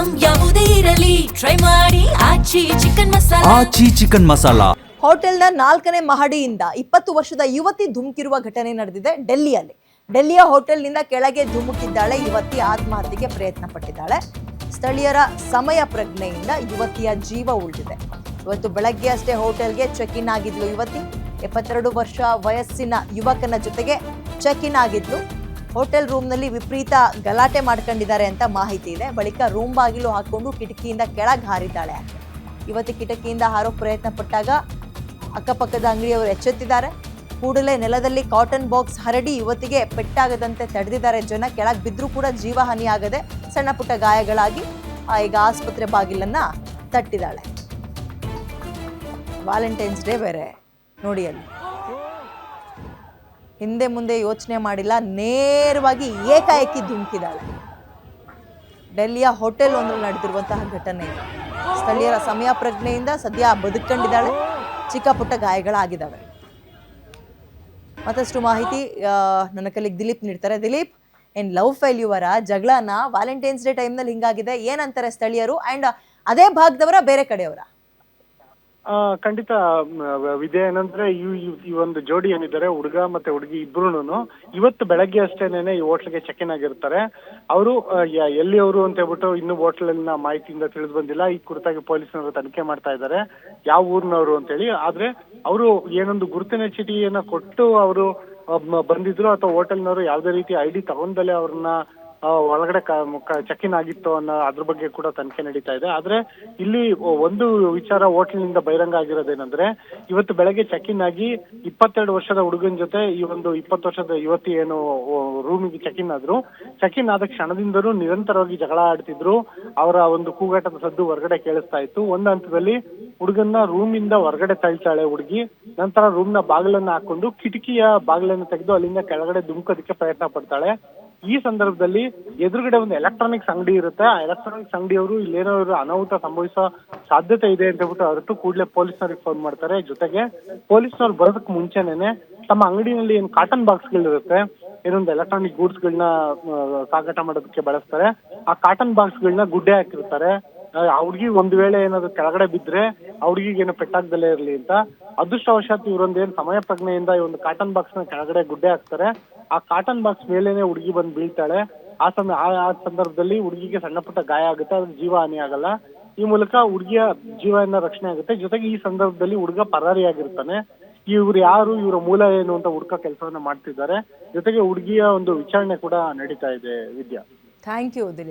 Item ಯಾವುದೇ ಇರಲಿ try ಮಾಡಿ ಆಚಿ ಚಿಕನ್ ಮಸಾಲಾ. ಹೋಟೆಲ್ನ 4ನೇ ಮಹಡಿಯಿಂದ 20 ವರ್ಷದ ಯುವತಿ ಧುಮುಕಿರುವ ಘಟನೆ ನಡೆದಿದೆ ಡೆಲ್ಲಿಯಲ್ಲಿ. ಡೆಲ್ಲಿಯ ಹೋಟೆಲ್ನಿಂದ ಕೆಳಗೆ ಧುಮುಕಿದ್ದಾಳೆ ಯುವತಿ. ಆತ್ಮಹತ್ಯೆಗೆ ಪ್ರಯತ್ನ ಪಟ್ಟಿದ್ದಾಳೆ. ಸ್ಥಳೀಯರ ಸಮಯ ಪ್ರಜ್ಞೆಯಿಂದ ಯುವತಿಯ ಜೀವ ಉಳಿದಿದೆ. ಇವತ್ತು ಬೆಳಗ್ಗೆ ಅಷ್ಟೇ ಹೋಟೆಲ್ಗೆ ಚೆಕ್ ಇನ್ ಆಗಿದ್ಲು ಯುವತಿ. 72 ವರ್ಷ ವಯಸ್ಸಿನ ಯುವಕನ ಜೊತೆಗೆ ಚೆಕ್ ಇನ್ ಆಗಿದ್ಲು. ಹೋಟೆಲ್ ರೂಮ್ನಲ್ಲಿ ವಿಪರೀತ ಗಲಾಟೆ ಮಾಡ್ಕೊಂಡಿದ್ದಾರೆ ಅಂತ ಮಾಹಿತಿ ಇದೆ. ಬಳಿಕ ರೂಮ್ ಬಾಗಿಲು ಹಾಕೊಂಡು ಕಿಟಕಿಯಿಂದ ಕೆಳಗೆ ಹಾರಿದ್ದಾಳೆ. ಯುವತಿ ಕಿಟಕಿಯಿಂದ ಹಾರೋಕ್ ಪ್ರಯತ್ನ ಪಟ್ಟಾಗ ಅಕ್ಕಪಕ್ಕದ ಅಂಗಡಿಯವರು ಎಚ್ಚೆತ್ತಿದ್ದಾರೆ. ಕೂಡಲೇ ನೆಲದಲ್ಲಿ ಕಾಟನ್ ಬಾಕ್ಸ್ ಹರಡಿ ಯುವತಿಗೆ ಪೆಟ್ಟಾಗದಂತೆ ತಡೆದಿದ್ದಾರೆ ಜನ. ಕೆಳಗೆ ಬಿದ್ದರೂ ಕೂಡ ಜೀವಹಾನಿ ಆಗದೆ ಸಣ್ಣ ಪುಟ್ಟ ಗಾಯಗಳಾಗಿ ಈಗ ಆಸ್ಪತ್ರೆ ಬಾಗಿಲನ್ನ ತಟ್ಟಿದ್ದಾಳೆ. ವ್ಯಾಲೆಂಟೈನ್ಸ್ ಡೇ ಬೇರೆ ನೋಡಿ, ಅಲ್ಲಿ ಹಿಂದೆ ಮುಂದೆ ಯೋಚನೆ ಮಾಡಿಲ್ಲ, ನೇರವಾಗಿ ಏಕಾಏಕಿ ಧುಮುಕಿದ್ದಾಳೆ. ಡೆಲ್ಲಿಯ ಹೋಟೆಲ್ ಒಂದರಲ್ಲಿ ನಡೆದಿರುವಂತಹ ಘಟನೆ. ಸ್ಥಳೀಯರ ಸಮಯ ಪ್ರಜ್ಞೆಯಿಂದ ಸದ್ಯ ಬದುಕೊಂಡಿದ್ದಾಳೆ. ಚಿಕ್ಕ ಪುಟ್ಟ ಗಾಯಗಳಾಗಿದ್ದಾವೆ. ಮತ್ತಷ್ಟು ಮಾಹಿತಿ ನನ್ನ ಕಲಿಗ್ ದಿಲೀಪ್ ನೀಡ್ತಾರೆ. ದಿಲೀಪ್, ಏನ್ ಲವ್ ಫೇಲ್ಯೂವರ ಜಗಳನ ವ್ಯಾಲೆಂಟೈನ್ಸ್ ಡೇ ಟೈಮ್ನಲ್ಲಿ ಹಿಂಗಾಗಿದೆ, ಏನಂತಾರೆ ಸ್ಥಳೀಯರು? ಅಂಡ್ ಅದೇ ಭಾಗದವರ ಬೇರೆ ಕಡೆಯವರ? ಖಂಡಿತ ವಿದ್ಯೆ, ಏನಂದ್ರೆ ಈ ಒಂದು ಜೋಡಿ ಏನಿದ್ದಾರೆ, ಹುಡುಗ ಮತ್ತೆ ಹುಡುಗಿ ಇಬ್ರುನು ಇವತ್ತು ಬೆಳಗ್ಗೆ ಅಷ್ಟೇನೆ ಈ ಹೋಟ್ಲಿಗೆ ಚೆಕ್ ಇನ್ ಆಗಿರ್ತಾರೆ. ಅವರು ಎಲ್ಲಿಯವರು ಅಂತ ಹೇಳ್ಬಿಟ್ಟು ಇನ್ನು ಹೋಟ್ಲಿನ ಮಾಹಿತಿಯಿಂದ ತಿಳಿದು ಬಂದಿಲ್ಲ. ಈ ಕುರಿತಾಗಿ ಪೊಲೀಸರು ತನಿಖೆ ಮಾಡ್ತಾ ಇದ್ದಾರೆ, ಯಾವ ಊರಿನವರು ಅಂತ ಹೇಳಿ. ಆದ್ರೆ ಅವರು ಏನೊಂದು ಗುರುತಿನ ಚೀಟಿಯನ್ನ ಕೊಟ್ಟು ಅವರು ಬಂದಿದ್ರು ಅಥವಾ ಹೋಟೆಲ್ನವರು ಯಾವುದೇ ರೀತಿ ID ತಗೊಂಡಲ್ಲೇ ಅವ್ರನ್ನ ಒಳಗಡೆ ಚೆಕ್ ಇನ್ ಆಗಿತ್ತು ಅನ್ನೋ ಅದ್ರ ಬಗ್ಗೆ ಕೂಡ ತನಿಖೆ ನಡೀತಾ ಇದೆ. ಆದ್ರೆ ಇಲ್ಲಿ ಒಂದು ವಿಚಾರ ಹೋಟೆಲ್ನಿಂದ ಬಹಿರಂಗ ಆಗಿರೋದೇನಂದ್ರೆ, ಇವತ್ತು ಬೆಳಗ್ಗೆ ಚೆಕ್ ಇನ್ ಆಗಿ 22 ವರ್ಷದ ಹುಡುಗನ ಜೊತೆ ಈ ಒಂದು 20 ವರ್ಷದ ಯುವತಿ ಏನು ರೂಮಿಗೆ ಚೆಕ್ ಇನ್ ಆದ್ರು. ಚೆಕ್ ಇನ್ ಆದ ಕ್ಷಣದಿಂದಲೂ ನಿರಂತರವಾಗಿ ಜಗಳ ಆಡ್ತಿದ್ರು. ಅವರ ಒಂದು ಕೂಗಾಟದ ಸದ್ದು ಹೊರಗಡೆ ಕೇಳಿಸ್ತಾ ಇತ್ತು. ಒಂದು ಹಂತದಲ್ಲಿ ಹುಡುಗನ್ನ ರೂಮಿಂದ ಹೊರಗಡೆ ತಳ್ತಾಳೆ ಹುಡುಗಿ. ನಂತರ ರೂಮ್ನ ಬಾಗಿಲನ್ನ ಹಾಕೊಂಡು ಕಿಟಕಿಯ ಬಾಗಿಲನ್ನು ತೆಗೆದು ಅಲ್ಲಿಂದ ಕೆಳಗಡೆ ಧುಮುಕೋದಕ್ಕೆ ಪ್ರಯತ್ನ ಪಡ್ತಾಳೆ. ಈ ಸಂದರ್ಭದಲ್ಲಿ ಎದುರುಗಡೆ ಒಂದು ಎಲೆಕ್ಟ್ರಾನಿಕ್ಸ್ ಅಂಗಡಿ ಇರುತ್ತೆ. ಆ ಎಲೆಕ್ಟ್ರಾನಿಕ್ಸ್ ಅಂಗಡಿಯವರು ಇಲ್ಲೇನೋ ಅನಾಹುತ ಸಂಭವಿಸೋ ಸಾಧ್ಯತೆ ಇದೆ ಅಂತ ಹೇಳ್ಬಿಟ್ಟು ಹೊರಟು ಕೂಡಲೇ ಪೊಲೀಸರಿಗೆ ಫೋನ್ ಮಾಡ್ತಾರೆ. ಜೊತೆಗೆ ಪೊಲೀಸ್ನವ್ರು ಬರೋದಕ್ಕೆ ಮುಂಚೆನೇನೆ ತಮ್ಮ ಅಂಗಡಿನಲ್ಲಿ ಏನು ಕಾಟನ್ ಬಾಕ್ಸ್ಗಳಿರುತ್ತೆ, ಏನೊಂದು ಎಲೆಕ್ಟ್ರಾನಿಕ್ ಗೂಡ್ಸ್ಗಳನ್ನ ಸಾಗಾಟ ಮಾಡೋದಕ್ಕೆ ಬಳಸ್ತಾರೆ. ಆ ಕಾಟನ್ ಬಾಕ್ಸ್ಗಳನ್ನ ಗುಡ್ಡೆ ಹಾಕಿರ್ತಾರೆ. ಆ ಹುಡುಗಿ ಒಂದು ವೇಳೆ ಏನಾದ್ರು ಕೆಳಗಡೆ ಬಿದ್ರೆ ಆ ಹುಡುಗಿಗೆ ಏನೋ ಪೆಟ್ಟಾಗ್ದಲೇ ಇರಲಿ ಅಂತ ಅದೃಷ್ಟವಶಾತ್ ಇವರೊಂದೇನು ಸಮಯ ಪ್ರಜ್ಞೆಯಿಂದ ಈ ಒಂದು ಕಾಟನ್ ಬಾಕ್ಸ್ ನ ಕೆಳಗಡೆ ಗುಡ್ಡೆ ಹಾಕ್ತಾರೆ. ಆ ಕಾಟನ್ ಬಾಕ್ಸ್ ಮೇಲೇನೆ ಹುಡುಗಿ ಬಂದು ಬೀಳ್ತಾಳೆ. ಆ ಸಂದರ್ಭದಲ್ಲಿ ಹುಡುಗಿಗೆ ಸಣ್ಣ ಪುಟ್ಟ ಗಾಯ ಆಗುತ್ತೆ, ಅದ್ರ ಜೀವ ಹಾನಿ ಆಗಲ್ಲ. ಈ ಮೂಲಕ ಹುಡುಗಿಯ ಜೀವನ ರಕ್ಷಣೆ ಆಗುತ್ತೆ. ಜೊತೆಗೆ ಈ ಸಂದರ್ಭದಲ್ಲಿ ಹುಡುಗ ಪರಾರಿಯಾಗಿರ್ತಾನೆ. ಇವ್ರು ಯಾರು, ಇವರ ಮೂಲ ಏನು ಅಂತ ಹುಡುಕ ಕೆಲಸವನ್ನ ಮಾಡ್ತಿದ್ದಾರೆ. ಜೊತೆಗೆ ಹುಡುಗಿಯ ಒಂದು ವಿಚಾರಣೆ ಕೂಡ ನಡೀತಾ ಇದೆ. ವಿದ್ಯಾ, ಥ್ಯಾಂಕ್ ಯು ದಿಲೀಪ್.